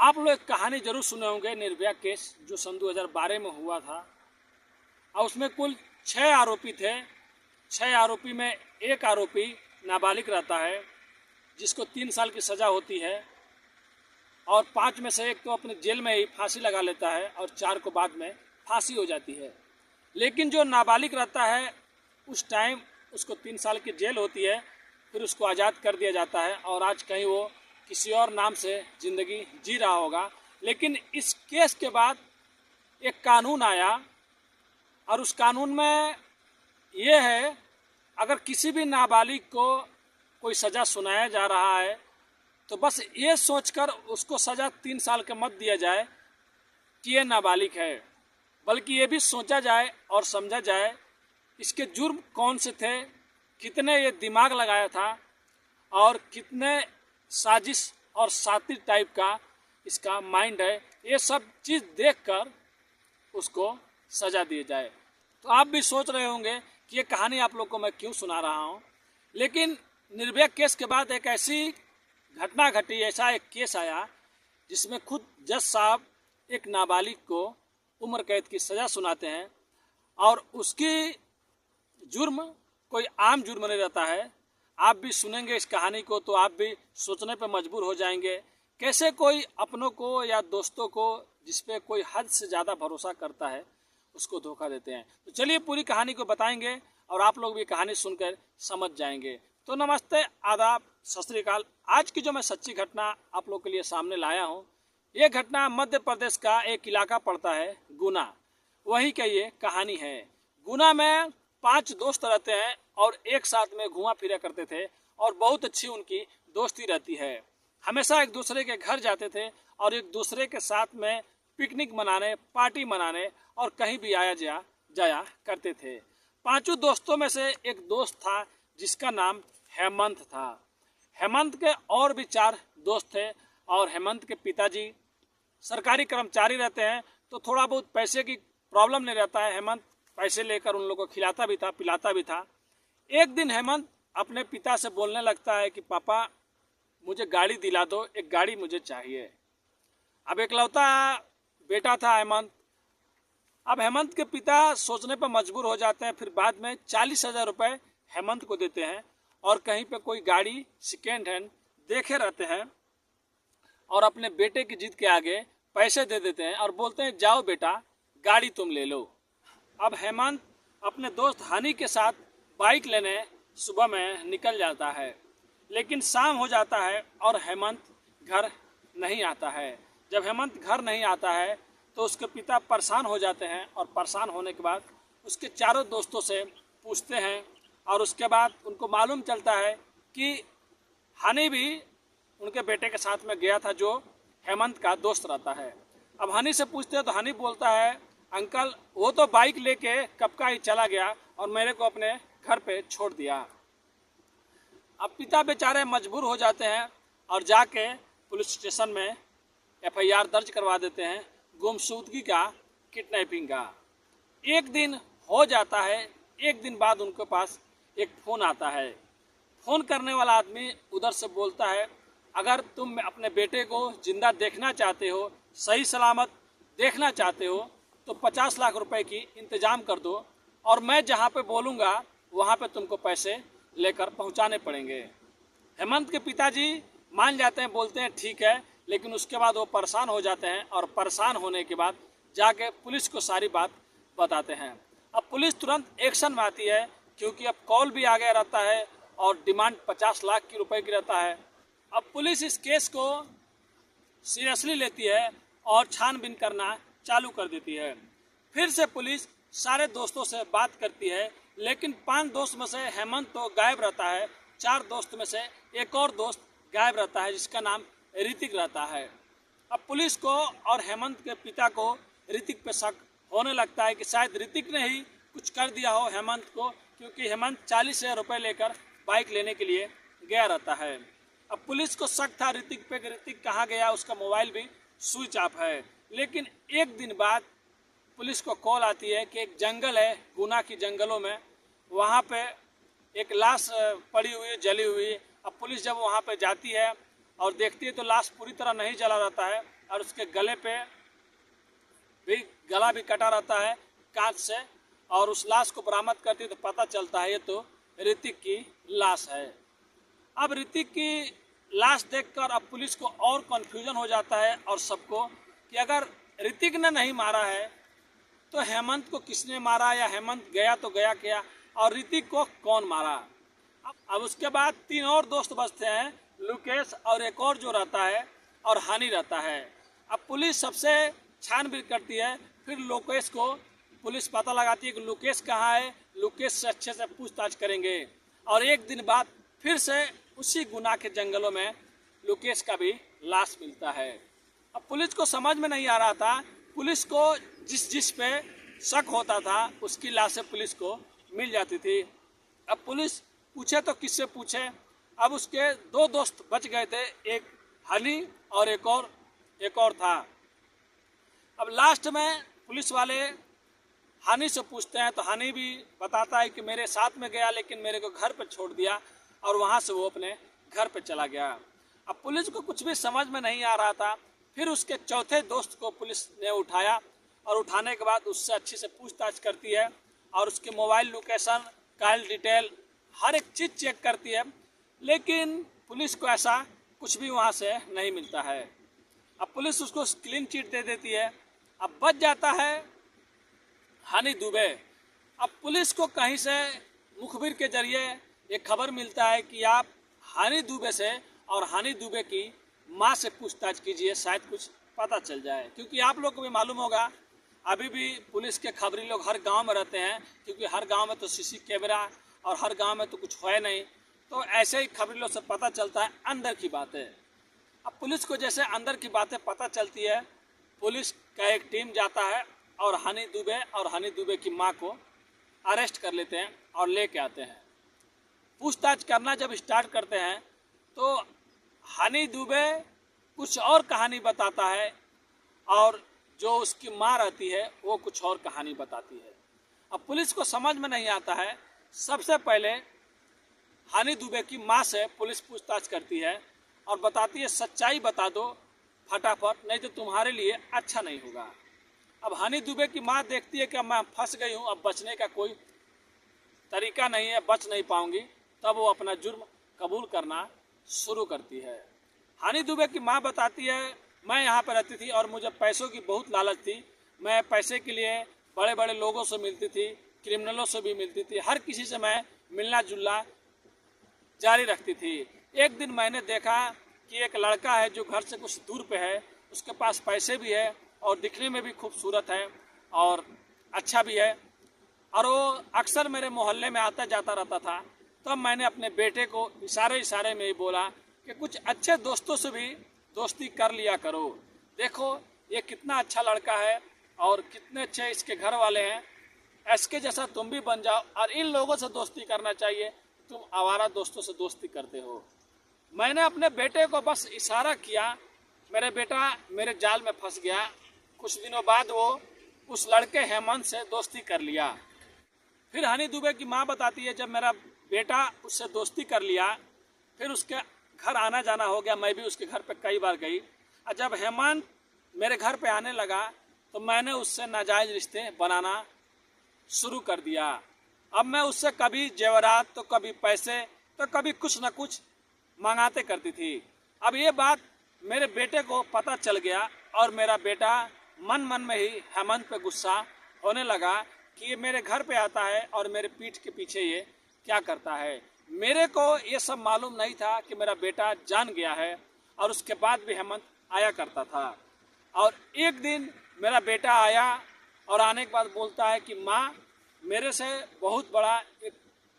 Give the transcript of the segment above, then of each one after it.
आप लोग एक कहानी जरूर सुने होंगे, निर्भया केस जो सन 2012 में हुआ था। और उसमें कुल 6 आरोपी थे। 6 आरोपी में एक आरोपी नाबालिग रहता है जिसको 3 साल की सज़ा होती है, और 5 में से एक तो अपने जेल में ही फांसी लगा लेता है और 4 को बाद में फांसी हो जाती है। लेकिन जो नाबालिग रहता है उस टाइम उसको 3 साल की जेल होती है, फिर उसको आज़ाद कर दिया जाता है और आज कहीं वो किसी और नाम से ज़िंदगी जी रहा होगा। लेकिन इस केस के बाद एक कानून आया और उस कानून में ये है, अगर किसी भी नाबालिग को कोई सज़ा सुनाया जा रहा है तो बस ये सोचकर उसको सज़ा 3 साल का मत दिया जाए कि ये नाबालिग है, बल्कि ये भी सोचा जाए और समझा जाए इसके जुर्म कौन से थे, कितने ये दिमाग लगाया था और कितने साजिश और सातिर टाइप का इसका माइंड है। ये सब चीज़ देखकर उसको सज़ा दी जाए। तो आप भी सोच रहे होंगे कि ये कहानी आप लोग को मैं क्यों सुना रहा हूँ। लेकिन निर्भया केस के बाद एक ऐसी घटना घटी, ऐसा एक केस आया जिसमें खुद जज साहब एक नाबालिग को उम्र कैद की सज़ा सुनाते हैं, और उसकी जुर्म कोई आम जुर्म नहीं रहता है। आप भी सुनेंगे इस कहानी को तो आप भी सोचने पर मजबूर हो जाएंगे, कैसे कोई अपनों को या दोस्तों को जिस पे कोई हद से ज़्यादा भरोसा करता है उसको धोखा देते हैं। तो चलिए पूरी कहानी को बताएंगे और आप लोग भी कहानी सुनकर समझ जाएंगे। तो नमस्ते, आदाब, सत श्री अकाल। आज की जो मैं सच्ची घटना आप लोग के लिए सामने लाया हूँ, ये घटना मध्य प्रदेश का एक इलाका पड़ता है गुना, वहीं का ये कहानी है। गुना में 5 दोस्त रहते हैं और एक साथ में घुमा फिरा करते थे और बहुत अच्छी उनकी दोस्ती रहती है। हमेशा एक दूसरे के घर जाते थे और एक दूसरे के साथ में पिकनिक मनाने, पार्टी मनाने और कहीं भी जाया करते थे। 5 दोस्तों में से एक दोस्त था जिसका नाम हेमंत था। हेमंत के और भी 4 दोस्त थे और हेमंत के पिताजी सरकारी कर्मचारी रहते हैं, तो थोड़ा बहुत पैसे की प्रॉब्लम नहीं रहता है। हेमंत पैसे लेकर उन लोगों को खिलाता भी था, पिलाता भी था। एक दिन हेमंत अपने पिता से बोलने लगता है कि पापा मुझे गाड़ी दिला दो, एक गाड़ी मुझे चाहिए। अब एकलौता बेटा था हेमंत। अब हेमंत के पिता सोचने पर मजबूर हो जाते हैं, फिर बाद में 40,000 रुपये हेमंत को देते हैं और कहीं पे कोई गाड़ी सेकेंड हैंड देखे रहते हैं और अपने बेटे की जिद के आगे पैसे दे देते हैं और बोलते हैं जाओ बेटा गाड़ी तुम ले लो। अब हेमंत अपने दोस्त हनी के साथ बाइक लेने सुबह में निकल जाता है, लेकिन शाम हो जाता है और हेमंत घर नहीं आता है। जब हेमंत घर नहीं आता है तो उसके पिता परेशान हो जाते हैं और परेशान होने के बाद उसके चारों दोस्तों से पूछते हैं और उसके बाद उनको मालूम चलता है कि हनी भी उनके बेटे के साथ में गया था जो हेमंत का दोस्त रहता है। अब हनी से पूछते हैं तो हनी बोलता है अंकल वो तो बाइक लेके कब का ही चला गया और मेरे को अपने घर पे छोड़ दिया। अब पिता बेचारे मजबूर हो जाते हैं और जाके पुलिस स्टेशन में FIR दर्ज करवा देते हैं गुमशुदगी का, किडनैपिंग का। एक दिन हो जाता है, एक दिन बाद उनके पास एक फ़ोन आता है। फ़ोन करने वाला आदमी उधर से बोलता है अगर तुम अपने बेटे को जिंदा देखना चाहते हो, सही सलामत देखना चाहते हो तो 50 लाख रुपए की इंतज़ाम कर दो और मैं जहाँ पे बोलूँगा वहाँ पे तुमको पैसे लेकर पहुँचाने पड़ेंगे। हेमंत के पिताजी मान जाते हैं, बोलते हैं ठीक है, लेकिन उसके बाद वो परेशान हो जाते हैं और परेशान होने के बाद जाके पुलिस को सारी बात बताते हैं। अब पुलिस तुरंत एक्शन में आती है क्योंकि अब कॉल भी आ गया रहता है और डिमांड 50 लाख की रुपए की रहता है। अब पुलिस इस केस को सीरियसली लेती है और छानबीन करना चालू कर देती है। फिर से पुलिस सारे दोस्तों से बात करती है, लेकिन 5 दोस्त में से हेमंत तो गायब रहता है। 4 दोस्त में से एक और दोस्त गायब रहता है जिसका नाम ऋतिक रहता है। अब पुलिस को और हेमंत के पिता को ऋतिक पे शक होने लगता है कि शायद ऋतिक ने ही कुछ कर दिया हो हेमंत को, क्योंकि हेमंत 40,000 रुपये लेकर बाइक लेने के लिए गया रहता है। अब पुलिस को शक था ऋतिक पे कि ऋतिक कहाँ गया, उसका मोबाइल भी स्विच ऑफ है। लेकिन एक दिन बाद पुलिस को कॉल आती है कि एक जंगल है गुना की जंगलों में, वहाँ पे एक लाश पड़ी हुई है, जली हुई। अब पुलिस जब वहाँ पे जाती है और देखती है तो लाश पूरी तरह नहीं जला रहता है और उसके गले पे भी गला भी कटा रहता है कांच से, और उस लाश को बरामद करती है तो पता चलता है ये तो ऋतिक की लाश है। अब ऋतिक की लाश देखकर अब पुलिस को और कन्फ्यूजन हो जाता है और सबको कि अगर ऋतिक ने नहीं मारा है तो हेमंत को किसने मारा, या हेमंत गया तो गया क्या, और ऋतिक को कौन मारा। अब उसके बाद 3 और दोस्त बचते हैं, लुकेश और एक और जो रहता है और हनी रहता है। अब पुलिस सबसे छानबीन करती है, फिर लुकेश को पुलिस पता लगाती है कि लुकेश कहाँ है, लुकेश से अच्छे से पूछताछ करेंगे। और एक दिन बाद फिर से उसी गुना के जंगलों में लुकेश का भी लाश मिलता है। अब पुलिस को समझ में नहीं आ रहा था, पुलिस को जिस पे शक होता था उसकी लाशें पुलिस को मिल जाती थी। अब पुलिस पूछे तो किससे पूछे, अब उसके 2 दोस्त बच गए थे, एक हनी और एक और था। अब लास्ट में पुलिस वाले हनी से पूछते हैं तो हनी भी बताता है कि मेरे साथ में गया लेकिन मेरे को घर पर छोड़ दिया और वहाँ से वो अपने घर पे चला गया। अब पुलिस को कुछ भी समझ में नहीं आ रहा था। फिर उसके चौथे दोस्त को पुलिस ने उठाया और उठाने के बाद उससे अच्छी से पूछताछ करती है और उसके मोबाइल लोकेशन, कॉल डिटेल, हर एक चीज़ चेक करती है, लेकिन पुलिस को ऐसा कुछ भी वहाँ से नहीं मिलता है। अब पुलिस उसको क्लीन चिट दे देती है। अब बच जाता है हनी दुबे। अब पुलिस को कहीं से मुखबिर के जरिए एक खबर मिलता है कि आप हनी दुबे से और हनी दुबे की माँ से पूछताछ कीजिए, शायद कुछ पता चल जाए। क्योंकि आप लोग को भी मालूम होगा अभी भी पुलिस के खबरी लोग हर गांव में रहते हैं, क्योंकि हर गांव में तो सीसी कैमरा और हर गांव में तो कुछ है नहीं, तो ऐसे ही खबरी लोग से पता चलता है अंदर की बातें। अब पुलिस को जैसे अंदर की बातें पता चलती है, पुलिस का एक टीम जाता है और हनी दुबे की माँ को अरेस्ट कर लेते हैं और लेके आते हैं। पूछताछ करना जब स्टार्ट करते हैं तो हनी दुबे कुछ और कहानी बताता है और जो उसकी माँ रहती है वो कुछ और कहानी बताती है। अब पुलिस को समझ में नहीं आता है। सबसे पहले हनी दुबे की माँ से पुलिस पूछताछ करती है और बताती है सच्चाई बता दो फटाफट, नहीं तो तुम्हारे लिए अच्छा नहीं होगा। अब हनी दुबे की माँ देखती है कि मैं फंस गई हूँ, अब बचने का कोई तरीका नहीं है, बच नहीं पाऊंगी, तब वो अपना जुर्म कबूल करना शुरू करती है। हनी दुबे की माँ बताती है मैं यहाँ पर रहती थी और मुझे पैसों की बहुत लालच थी, मैं पैसे के लिए बड़े बड़े लोगों से मिलती थी, क्रिमिनलों से भी मिलती थी, हर किसी से मैं मिलना जुलना जारी रखती थी। एक दिन मैंने देखा कि एक लड़का है जो घर से कुछ दूर पे है, उसके पास पैसे भी है और दिखने में भी खूबसूरत है और अच्छा भी है, और वो अक्सर मेरे मोहल्ले में आता जाता रहता था। तब मैंने अपने बेटे को इशारे में ही बोला कि कुछ अच्छे दोस्तों से भी दोस्ती कर लिया करो, देखो ये कितना अच्छा लड़का है और कितने अच्छे इसके घर वाले हैं, इसके जैसा तुम भी बन जाओ और इन लोगों से दोस्ती करना चाहिए, तुम आवारा दोस्तों से दोस्ती करते हो। मैंने अपने बेटे को बस इशारा किया, मेरे बेटा मेरे जाल में फंस गया। कुछ दिनों बाद वो उस लड़के हेमंत से दोस्ती कर लिया। फिर हनी दुबे की माँ बताती है जब मेरा बेटा उससे दोस्ती कर लिया, फिर उसके घर आना जाना हो गया, मैं भी उसके घर पे कई बार गई, और जब हेमंत मेरे घर पे आने लगा तो मैंने उससे नाजायज़ रिश्ते बनाना शुरू कर दिया। अब मैं उससे कभी जेवरात तो कभी पैसे तो कभी कुछ न कुछ मंगाते करती थी। अब ये बात मेरे बेटे को पता चल गया और मेरा बेटा मन मन में ही हेमंत पे गुस्सा होने लगा कि ये मेरे घर पे आता है और मेरे पीठ के पीछे ये क्या करता है। मेरे को ये सब मालूम नहीं था कि मेरा बेटा जान गया है, और उसके बाद भी हेमंत आया करता था। और एक दिन मेरा बेटा आया और आने के बाद बोलता है कि माँ मेरे से बहुत बड़ा एक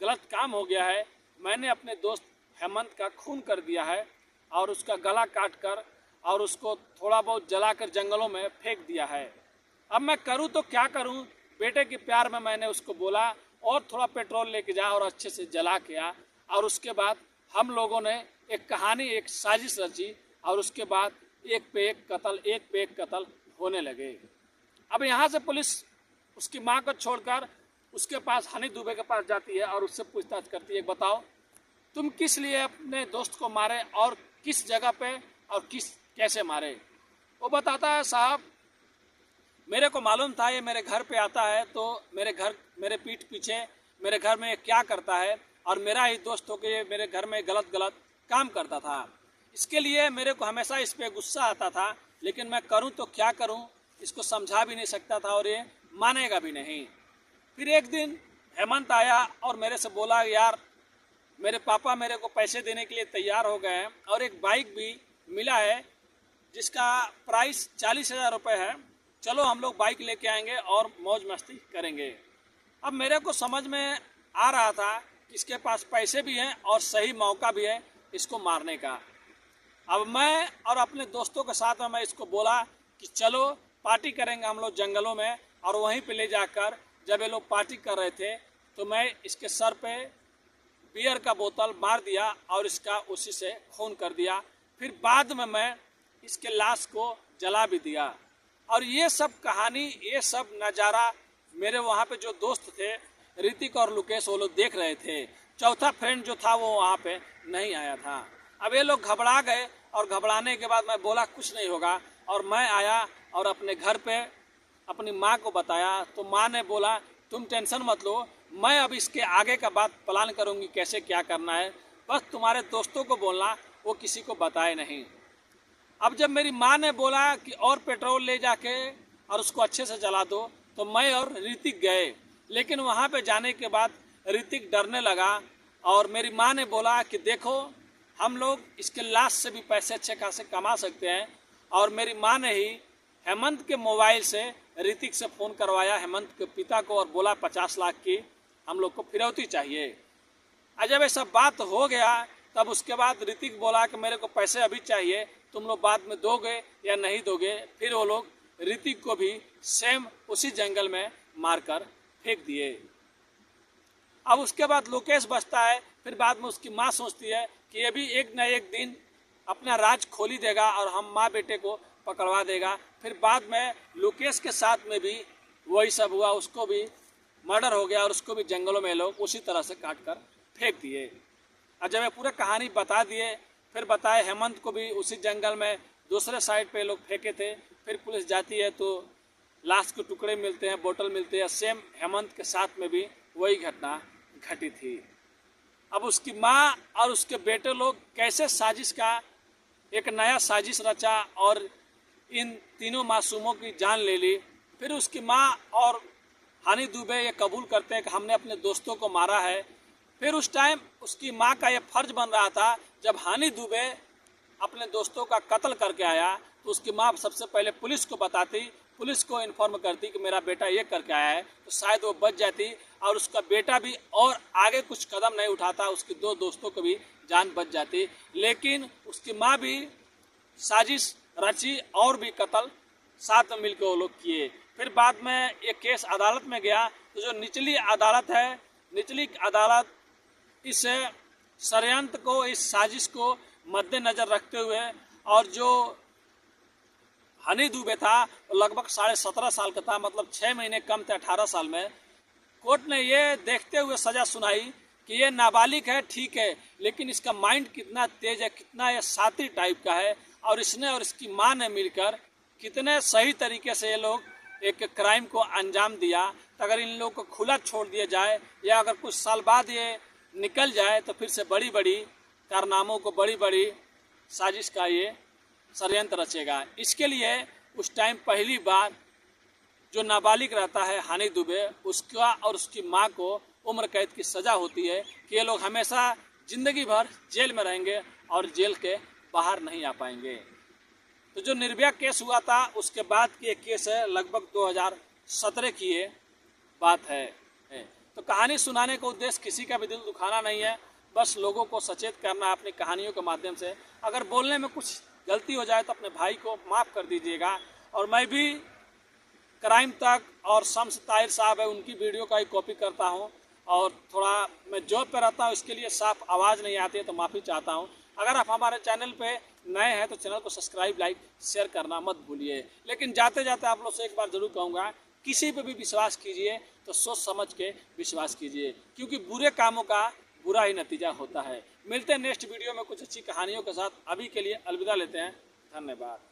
गलत काम हो गया है, मैंने अपने दोस्त हेमंत का खून कर दिया है और उसका गला काट कर और उसको थोड़ा बहुत जलाकर जंगलों में फेंक दिया है। अब मैं करूं तो क्या करूं, बेटे के प्यार में मैंने उसको बोला और थोड़ा पेट्रोल लेके जा और अच्छे से जला के आ, और उसके बाद हम लोगों ने एक कहानी, एक साजिश रची और उसके बाद एक पे एक कत्ल होने लगे। अब यहाँ से पुलिस उसकी माँ को छोड़कर उसके पास हनी दुबे के पास जाती है और उससे पूछताछ करती है, बताओ तुम किस लिए अपने दोस्त को मारे और किस जगह पे और कैसे मारे। वो बताता है, साहब मेरे को मालूम था ये मेरे घर पे आता है तो मेरे पीठ पीछे मेरे घर में क्या करता है, और मेरा ही दोस्त होकर ये मेरे घर में गलत गलत काम करता था। इसके लिए मेरे को हमेशा इस पे गुस्सा आता था, लेकिन मैं करूं तो क्या करूं, इसको समझा भी नहीं सकता था और ये मानेगा भी नहीं। फिर एक दिन हेमंत आया और मेरे से बोला, यार मेरे पापा मेरे को पैसे देने के लिए तैयार हो गए हैं और एक बाइक भी मिला है जिसका प्राइस 40,000 रुपये है, चलो हम लोग बाइक लेके आएंगे और मौज मस्ती करेंगे। अब मेरे को समझ में आ रहा था कि इसके पास पैसे भी हैं और सही मौका भी है इसको मारने का। अब मैं और अपने दोस्तों के साथ में मैं इसको बोला कि चलो पार्टी करेंगे हम लोग जंगलों में, और वहीं पे ले जाकर जब ये लोग पार्टी कर रहे थे तो मैं इसके सर पे बियर का बोतल मार दिया और इसका उसी से खून कर दिया। फिर बाद में मैं इसके लाश को जला भी दिया। और ये सब कहानी, ये सब नज़ारा मेरे वहाँ पे जो दोस्त थे ऋतिक और लुकेश, वो लोग देख रहे थे। चौथा फ्रेंड जो था वो वहाँ पे नहीं आया था। अब ये लोग घबरा गए और घबराने के बाद मैं बोला कुछ नहीं होगा, और मैं आया और अपने घर पे अपनी माँ को बताया तो माँ ने बोला तुम टेंशन मत लो, मैं अब इसके आगे का बात प्लान करूँगी कैसे क्या करना है, बस तुम्हारे दोस्तों को बोलना वो किसी को बताए नहीं। अब जब मेरी माँ ने बोला कि और पेट्रोल ले जाके और उसको अच्छे से जला दो, तो मैं और ऋतिक गए। लेकिन वहाँ पे जाने के बाद ऋतिक डरने लगा और मेरी माँ ने बोला कि देखो हम लोग इसके लाश से भी पैसे अच्छे खासे कमा सकते हैं। और मेरी माँ ने ही हेमंत के मोबाइल से ऋतिक से फ़ोन करवाया, हेमंत के पिता को, और बोला 50 लाख की हम लोग को फिरौती चाहिए। और जब ये सब बात हो गया तब उसके बाद ऋतिक बोला कि मेरे को पैसे अभी चाहिए, तुम लोग बाद में दोगे या नहीं दोगे। फिर वो लोग ऋतिक को भी सेम उसी जंगल में मारकर फेंक दिए। अब उसके बाद लोकेश बचता है। फिर बाद में उसकी माँ सोचती है कि ये भी एक न एक दिन अपना राज खोली देगा और हम माँ बेटे को पकड़वा देगा। फिर बाद में लोकेश के साथ में भी वही सब हुआ, उसको भी मर्डर हो गया और उसको भी जंगलों में लोग उसी तरह से काट कर फेंक दिए। और जब ये पूरा कहानी बता दिए, फिर बताए हेमंत को भी उसी जंगल में दूसरे साइड पे लोग फेंके थे। फिर पुलिस जाती है तो लाश के टुकड़े मिलते हैं, बोतल मिलते हैं। सेम हेमंत के साथ में भी वही घटना घटी थी। अब उसकी माँ और उसके बेटे लोग कैसे साजिश का एक नया साजिश रचा और इन तीनों मासूमों की जान ले ली। फिर उसकी माँ और हानि दुबे ये कबूल करते हैं कि हमने अपने दोस्तों को मारा है। फिर उस टाइम उसकी माँ का ये फर्ज बन रहा था, जब हानि दुबे अपने दोस्तों का कत्ल करके आया तो उसकी माँ सबसे पहले पुलिस को बताती, पुलिस को इन्फॉर्म करती कि मेरा बेटा ये करके आया है, तो शायद वो बच जाती और उसका बेटा भी और आगे कुछ कदम नहीं उठाता, उसके दो दोस्तों को भी जान बच जाती। लेकिन उसकी माँ भी साजिश रची और भी कत्ल साथ में मिलकर वो लोग किए। फिर बाद में ये केस अदालत में गया तो जो निचली अदालत है, निचली अदालत इस षड्यंत्र को, इस साजिश को मद्देनज़र रखते हुए, और जो हनी दुबे था लगभग 17.5 साल का था, मतलब 6 महीने कम थे 18 साल में, कोर्ट ने ये देखते हुए सज़ा सुनाई कि ये नाबालिग है ठीक है, लेकिन इसका माइंड कितना तेज है, कितना ये साथी टाइप का है, और इसने और इसकी माँ ने मिलकर कितने सही तरीके से ये लोग एक क्राइम को अंजाम दिया। तो अगर इन लोगों को खुला छोड़ दिया जाए या अगर कुछ साल बाद ये निकल जाए तो फिर से बड़ी बड़ी कारनामों को, बड़ी बड़ी साजिश का ये षड्यंत्र रचेगा। इसके लिए उस टाइम पहली बार जो नाबालिग रहता है हानि दुबे, उसका और उसकी माँ को उम्र कैद की सज़ा होती है कि ये लोग हमेशा ज़िंदगी भर जेल में रहेंगे और जेल के बाहर नहीं आ पाएंगे। तो जो निर्भया केस हुआ था उसके बाद की एक केस है, लगभग 2017 की ये बात है। तो कहानी सुनाने का उद्देश्य किसी का भी दिल दुखाना नहीं है, बस लोगों को सचेत करना अपनी कहानियों के माध्यम से। अगर बोलने में कुछ गलती हो जाए तो अपने भाई को माफ़ कर दीजिएगा। और मैं भी क्राइम तक और शम्स ताहिर साहब है उनकी वीडियो का ही कॉपी करता हूँ, और थोड़ा मैं जॉब पे रहता हूँ इसके लिए साफ आवाज़ नहीं आती है तो माफ़ी चाहता हूँ। अगर आप हमारे चैनल पे नए हैं तो चैनल को सब्सक्राइब, लाइक, शेयर करना मत भूलिए। लेकिन जाते जाते आप लोग से एक बार ज़रूर कहूँगा, किसी पे भी विश्वास कीजिए तो सोच समझ के विश्वास कीजिए, क्योंकि बुरे कामों का बुरा ही नतीजा होता है। मिलते हैं नेक्स्ट वीडियो में कुछ अच्छी कहानियों के साथ। अभी के लिए अलविदा लेते हैं। धन्यवाद।